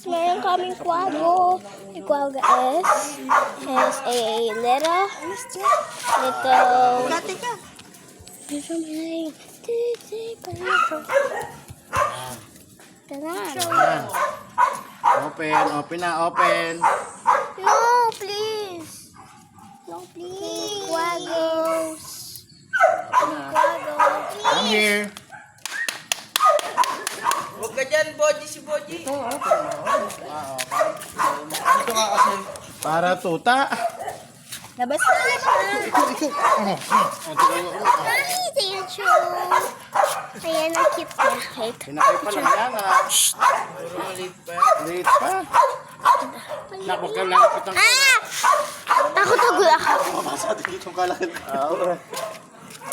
Meron kaming quaggo. The quaggo has a little Ayan. Open na, open. No, please. No, please. Quaggos. Come here. Huwag ka dyan, Boji, si Boji. Ito nga kasi. Para tuta. Labas na siya. Hi, Teacher. Ayan ang cute niya. Wait. Pinakay pa lang yan ha. Puro maliit pa. Late pa. Naku, kalapit ang Takot ako. mabasa din itong kalakit.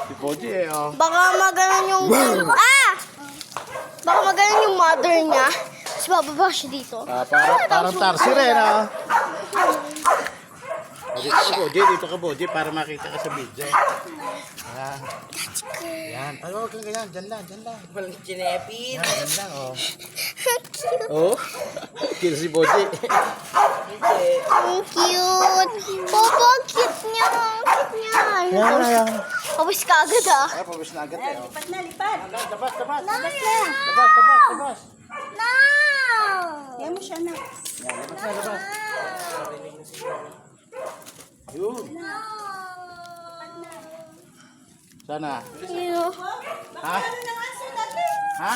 Si Boji oh. Baka maganon yung... Baka maganon yung mother niya. Tapos bababa siya dito. Parang Tarsi rin ha. Dito ka Boji, para makita ka sa video. Ayan. Yan. Ay, huwag kang ganyan. Diyan lang. Walang chinepin. Yan, diyan lang oh. Cute. Oh. Kill si Boji. Ang cute. Popo, ang cute niya. Ang cute niya. Yan. Pawis ka agad Ay, pabis na agad eh. Oh. Lipat na, lipat. Labas. No! Labas. No! Yan mo siya na. Yan, labas. Yun. Sana. Ew. Ha? Ha?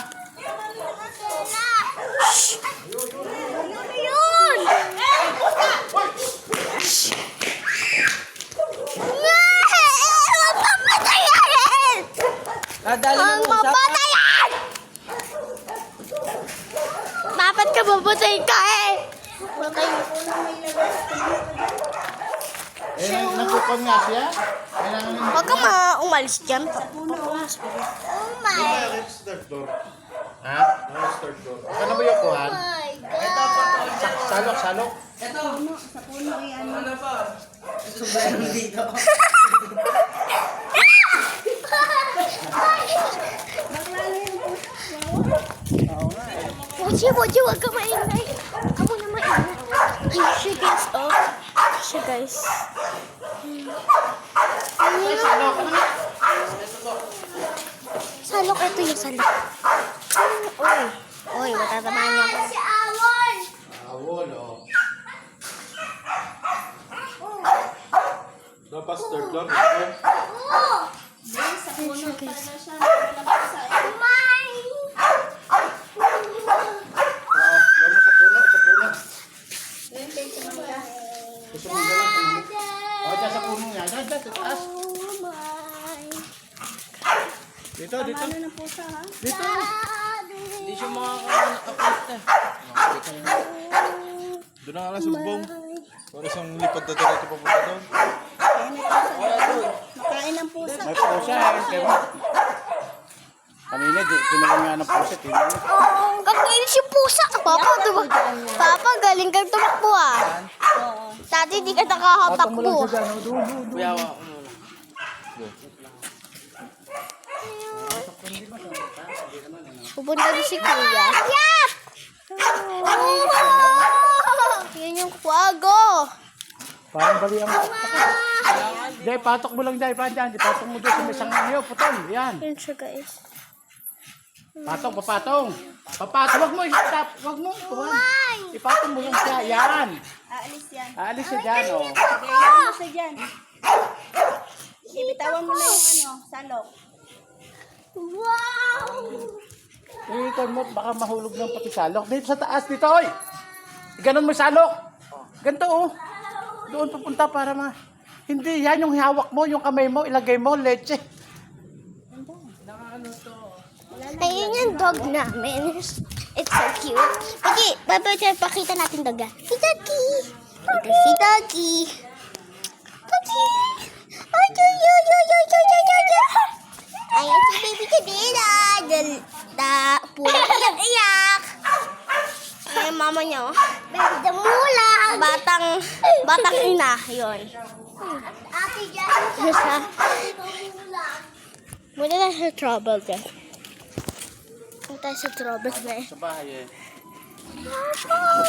Ano yun? Mapapatayan! Nadali Ang mo usap. mapatayan! Dapat ka mapatay ka eh! Patay mo. Nagkukon nga siya. Kailangan nyo. Huwag ka umalis dyan. Oh my Third door. Ha? Third door. Ano ba yung kuhan? God! Salok. Ito. Sa puno yan. Ano pa? Sobrang dito. Boji, huwag ka maingay. Ako na maingay. Ay, siya guys, oh. Siya guys. Salok, ito yung salok. Uy, matatamaan niya ako. Si Awon! Awol, oh. Dapat third door. Sa puno talaga siya. Gusto mo gala? Oh, dyan sa puno niya. Dyan, taas. Oh my. Dito. Ano ng pusa ha? Dito. Hindi siya makakapit na. Doon na nga lang sa bubong. Para isang lipad na diretso papunta doon. Kaya may pusa. Makain ng pusa. May pusa eh. Pero kanina, tinanong nga ng pusa. Tinanong. Kakinis yung pusa. Papa, diba? Papa, galing kang tumakbo ah. Dati di ka nakakatakbo. Kuya, hawa ko muna. Pupunta din si Kuya. Yan yung quaggo. Parang bali ang... Jay, patok mo lang, Jay. Patok mo doon sa may sangayo. Putol. Yan. Yan siya guys. Papatong. Wag mo i-stop. Wag mo. Ipatong mo yan siya. Yan. Aalis yan. Aalis siya dyan, oh. Kaya mo siya dyan. Ibitawan mo na yung salok. Wow! Ikan mo, baka mahulog ng pati salok. Dito sa taas, dito, oy. Ganon mo yung salok. Ganito, oh. Doon pupunta para Hindi, yan yung hawak mo, yung kamay mo, ilagay mo, leche. Ayun yung dog namin. It's so cute. Okay, pakita natin dog. Si Doggy. Si Doggy. Doggy. Ayan si baby kanina. Puro iyak. Ayan mama niya. Baby damulang. Batang ina. Yun. Ate dyan. Muna na sa trouble dyan. Tayo sa trouble na eh. Sa bahay eh. Papa!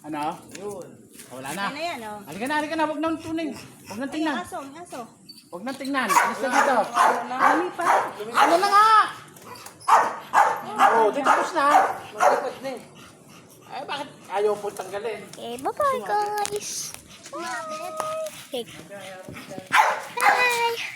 Ano? Yun. Wala na. Ano yan, oh? Halika na, huwag nang tuning. Huwag nang Ay, tingnan. aso, may aso. Huwag nang tingnan. Alis na dito. Dami pa. Ano na nga? Oh, di tapos na. Malipad na eh. Ay, bakit ayaw po tanggalin? Okay, bye-bye guys. Bye. Bye.